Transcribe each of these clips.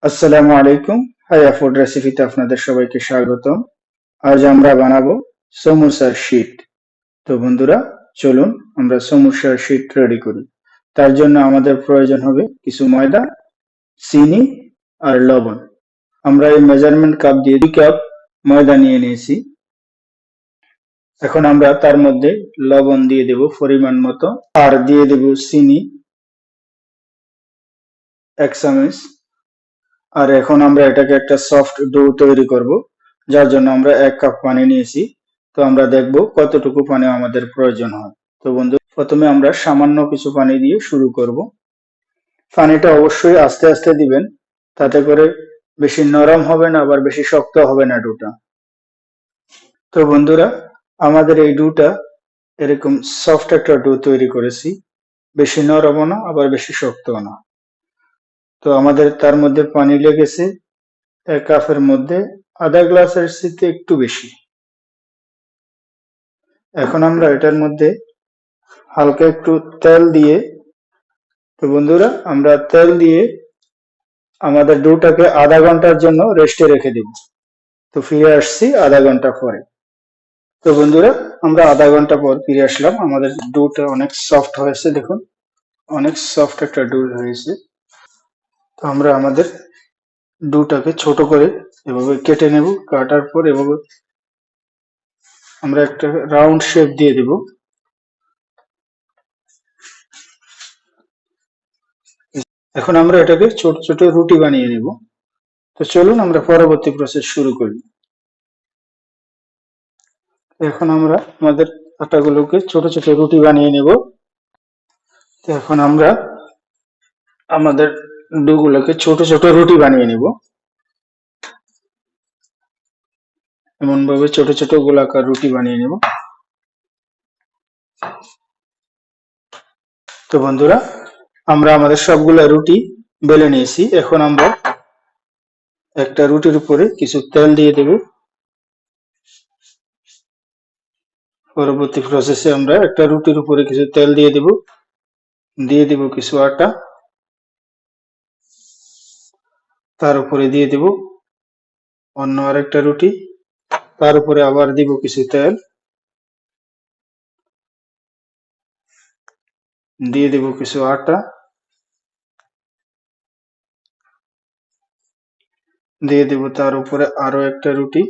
আসসালামু আলাইকুম। হায়া ফুড রেসিপিতে আপনাদের সবাইকে স্বাগতম। আজ আমরা বানাবো সমোসার শীট। তো বন্ধুরা, চলুন আমরা সমোসার শীট রেডি করি। তার জন্য আমাদের প্রয়োজন হবে কিছু ময়দা, চিনি আর লবণ। আমরা এই মেজারমেন্ট কাপ দিয়ে 2 কাপ ময়দা নিয়ে নিয়েছি। এখন আমরা তার মধ্যে লবণ দিয়ে দেব পরিমাণ মতো, আর দিয়ে দেব চিনি 1 চামচ। আর এখন আমরা এটাকে একটা সফট ডো তৈরি করব, যার জন্য আমরা 1 কাপ পানি নিয়েছি। তো আমরা দেখব কতটুকু পানি আমাদের প্রয়োজন হয়। তো বন্ধু, প্রথমে আমরা সামান্য কিছু পানি দিয়ে শুরু করব। পানিটা অবশ্যই আস্তে আস্তে দিবেন, তাতে করে বেশি নরম হবে না আবার বেশি শক্ত হবে না ডোটা। তো বন্ধুরা, আমাদের এই ডোটা এরকম সফট একটা ডো তৈরি করেছি, বেশি নরমও না আবার বেশি শক্তও না। তো আমাদের তার মধ্যে পানি লেগেছে 1 কাপের মধ্যে আধা গ্লাসের চেয়ে একটু বেশি। এখন আমরা এটার মধ্যে হালকা একটু তেল দিয়ে, তো বন্ধুরা, আমরা তেল দিয়ে আমাদের ডোটাকে আধা ঘন্টার জন্য রেস্টে রেখে দিব। তো ফিরে আসছি আধা ঘন্টা পরে। তো বন্ধুরা, আমরা আধা ঘন্টা পর ফিরে আসলাম। আমাদের ডোটা অনেক সফট হয়েছে, দেখুন অনেক সফট একটা ডো হয়েছে। তো আমরা আমাদের ডোটাকে ছোট করে এভাবে কেটে নেব। কাটার পর এভাবে আমরা একটা রাউন্ড শেপ দিয়ে দেব। এখন আমরা এটাকে ছোট ছোট রুটি বানিয়ে নেব। তো চলুন আমরা পরবর্তী প্রসেস শুরু করি। এখন আমরা আমাদের আটাগুলোকে ছোট ছোট রুটি বানিয়ে নেব। তো এখন আমরা আমাদের ডোগুলোকে ছোট ছোট রুটি বানিয়ে নেব। এমন ভাবে ছোট ছোট গোলাকার রুটি বানিয়ে নেব। তো বন্ধুরা, আমরা আমাদের সবগুলা রুটি বেলে নিয়েছি। এখন আমরা একটা রুটির উপরে কিছু তেল দিয়ে দেব। পরবর্তী প্রসেসে আমরা একটা রুটির উপরে কিছু তেল দিয়ে দেব, দিয়ে দেব কিছু আটা, তার উপরে দিয়ে দেব অন্য আরেকটা রুটি, তার উপরে আবার দিব কিছু তেল, দিয়ে দেব কিছু আটা, দিয়ে দেব তার উপরে আরো একটা রুটি।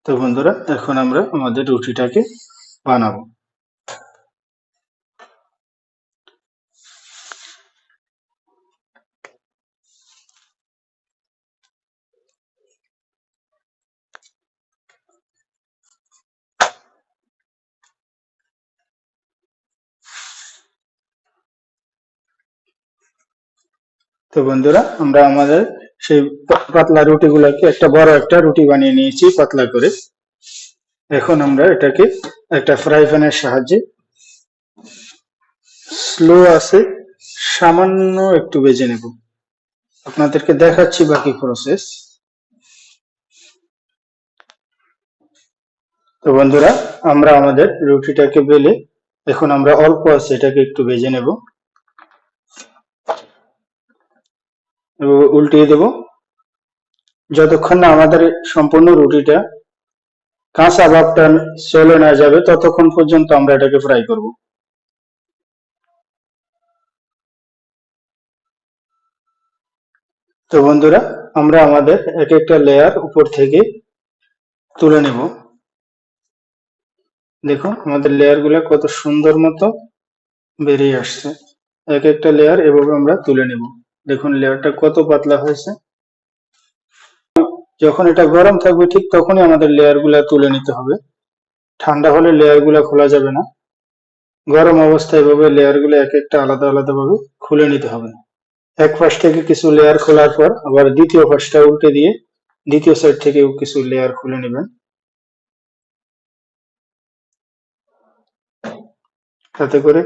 তো বন্ধুরা, এখন আমরা আমাদের রুটিটাকে বানাবো। তো বন্ধুরা, আমরা আমাদের সেই পাতলা রুটিগুলোকে একটা বড় একটা রুটি বানিয়ে নিয়েছি পাতলা করে। এখন আমরা এটাকে একটা ফ্রাই প্যানের সাহায্যে স্লো আছে সামান্য একটু ভেজে নেব। আপনাদেরকে দেখাচ্ছি বাকি প্রসেস। তো বন্ধুরা, আমরা আমাদের রুটিটাকে বেলে এখন আমরা অল্প আছে এটাকে একটু ভেজে নেব এবং উল্টিয়ে দেব। যতক্ষণ না আমাদের সম্পূর্ণ রুটিটা কাঁচা ভাবটা চলে না যাবে, ততক্ষণ পর্যন্ত আমরা এটাকে ফ্রাই করব। তো বন্ধুরা, আমরা আমাদের এক একটা লেয়ার উপর থেকে তুলে নেব। দেখুন আমাদের লেয়ার গুলা কত সুন্দর মতো বেরিয়ে আসছে। এক একটা লেয়ার এভাবে আমরা তুলে নেব। দেখুন লেয়ারটা কত পাতলা হয়েছে। যখন এটা গরম থাকবে ঠিক তখনই আমাদের লেয়ার গুলা তুলে নিতে হবে। ঠান্ডা হলে লেয়ার গুলা খোলা যাবে না। গরম অবস্থায় এভাবে লেয়ার গুলো এক একটা আলাদা আলাদা ভাবে খুলে নিতে হবে। এক পাশ থেকে কিছু লেয়ার খোলার পর আবার দ্বিতীয় পাশটা উল্টে দিয়ে দ্বিতীয় সাইড থেকেও কিছু লেয়ার খুলে নেবেন, তাতে করে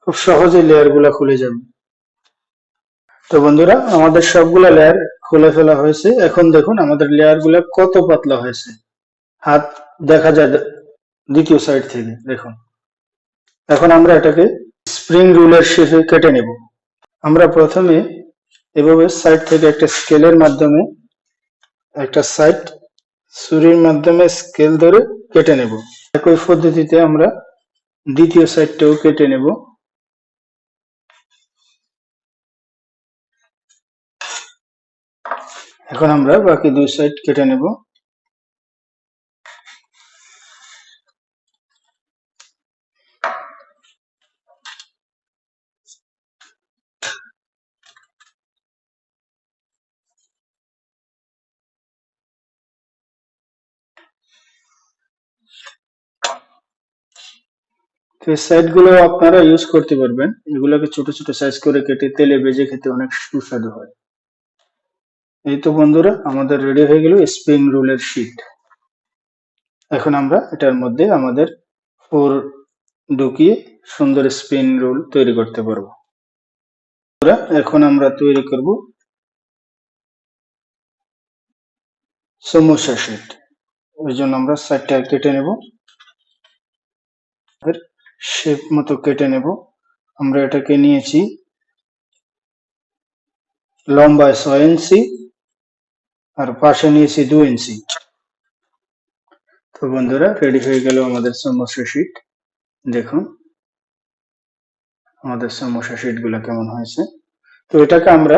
খুব সহজে লেয়ার গুলা খুলে যাবে। তো বন্ধুরা, আমাদের সবগুলা লেয়ার খুলে ফেলা হয়েছে। এখন দেখুন আমাদের লেয়ার গুলা কত পাতলা হয়েছে, হাত দেখা যায় দ্বিতীয় সাইড থেকে দেখুন। এখন আমরা এটাকে স্প্রিং রুলের শেপে কেটে নেব। আমরা প্রথমে এভাবে সাইড থেকে একটা স্কেলের মাধ্যমে, একটা সাইড ছুরির মাধ্যমে স্কেল ধরে কেটে নেব। একই পদ্ধতিতে আমরা দ্বিতীয় সাইডটাও কেটে নেব। এখন আমরা বাকি দুই সাইড কেটে নেব। তো এই সাইড গুলো আপনারা ইউজ করতে পারবেন। এগুলোকে ছোট ছোট সাইজ করে কেটে তেলে ভেজে খেতে অনেক সুস্বাদু হয়। এই তো বন্ধুরা, আমাদের রেডি হয়ে গেল স্প্রিং রোলের শীট। এখন আমরা এটার মধ্যে আমাদের ফোর ঢুকিয়ে সুন্দর স্প্রিং রোল তৈরি করতে পারবো। এখন আমরা তৈরি করব সমোসা শীট। ওই জন্য আমরা সাইডটা কেটে নেব, শেপ মতো কেটে নেব। আমরা এটাকে নিয়েছি লম্বায় 6 ইঞ্চি আর পাশে নিয়েছি 2 ইঞ্চি। তো বন্ধুরা, রেডি হয়ে গেল আমাদের সমোসা শীট। দেখুন আমাদের সমোসা শীট গুলা কেমন হয়েছে। তো এটাকে আমরা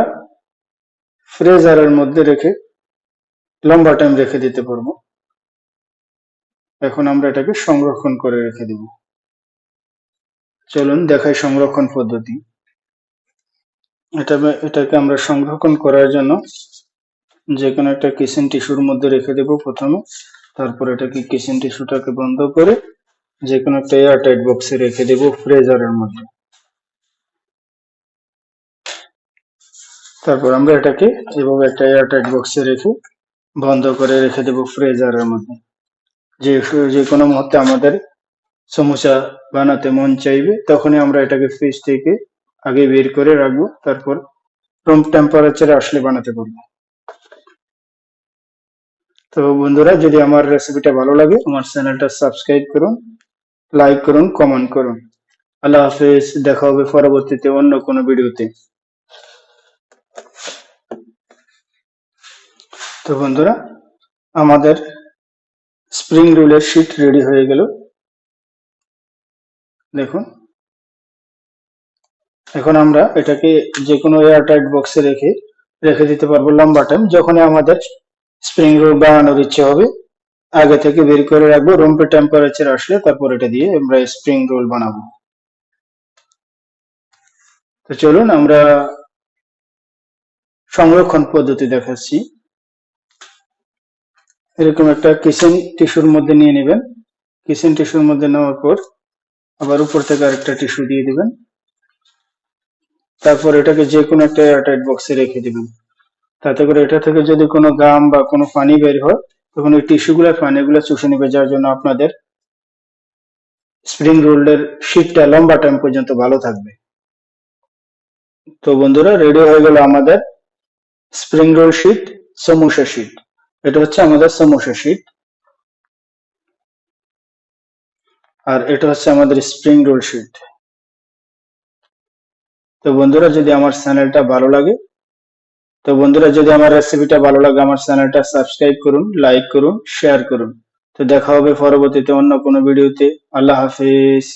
ফ্রিজারের মধ্যে রেখে লম্বা টাইম রেখে দিতে পারবো। এখন আমরা এটাকে সংরক্ষণ করে রেখে দিব। চলুন দেখাই সংরক্ষণ পদ্ধতি। এটাকে আমরা সংরক্ষণ করার জন্য যে কোনো একটা কিচেন টিস্যুর মধ্যে রেখে দেব প্রথমে। তারপর এটাকে কিচেন টিস্যুটাকে বন্ধ করে যে কোনো একটা এয়ারটাইট বক্সে রেখে দেব ফ্রিজারের মধ্যে। তারপর আমরা এটাকে এভাবে একটা এয়ারটাইট বক্সে রেখে বন্ধ করে রেখে দেব ফ্রিজারের মধ্যে। যে কোনো মুহূর্তে আমাদের সমোসা বানাতে মন চাইবে, তখনই আমরা এটাকে ফ্রিজ থেকে আগে বের করে রাখবো, তারপর রুম টেম্পারেচারে আসলে বানাতে পারবো। তো বন্ধুরা, যদি আমার রেসিপিটা ভালো লাগে আমার চ্যানেলটা সাবস্ক্রাইব করুন, লাইক করুন, কমেন্ট করুন। আল্লাহ হাফেজ, দেখা হবে পরবর্তীতে অন্য কোনো ভিডিওতে। তো বন্ধুরা, আমাদের স্প্রিং রোলের শীট রেডি হয়ে গেল। দেখুন এখন আমরা এটাকে যে কোনো এয়ারটাইট বক্সে রেখে দিতে পারবো লম্বা টাইম। যখনই আমাদের স্প্রিং রোল বানানোর ইচ্ছে হবে আগে থেকে বের করে রাখবো, রুম টেম্পারেচার আসলে তারপর এটা দিয়ে আমরা স্প্রিং রোল বানাবো। তো চলুন আমরা সংরক্ষণ পদ্ধতি দেখাচ্ছি। এরকম একটা কিচেন টিস্যুর মধ্যে নিয়ে নেবেন। কিচেন টিস্যুর মধ্যে নেওয়ার পর আবার উপর থেকে আরেকটা টিস্যু দিয়ে দিবেন। তারপর এটাকে যে কোনো একটা এয়ারটাইট বক্সে রেখে দিবেন। তাতে করে এটা থেকে যদি কোনো গাম বা কোনো পানি বের হয় তখন ওই টিস্যুগুলো পানিগুলো চুষে নেবে, যার জন্য আপনাদের স্প্রিং রোলের শীটটা লম্বা টাইম পর্যন্ত ভালো থাকবে। তো বন্ধুরা, রেডি হয়ে গেল আমাদের spring roll sheet, samosa sheet. এটা হচ্ছে আমাদের সমোসা শীট, আর এটা হচ্ছে আমাদের স্প্রিং রোল শীট। তো বন্ধুরা, যদি আমার রেসিপিটা ভালো লাগে আমার চ্যানেলটা সাবস্ক্রাইব করুন, লাইক করুন, শেয়ার করুন। তো দেখা হবে পরবর্তীতে অন্য কোনো ভিডিওতে। আল্লাহ হাফিজ।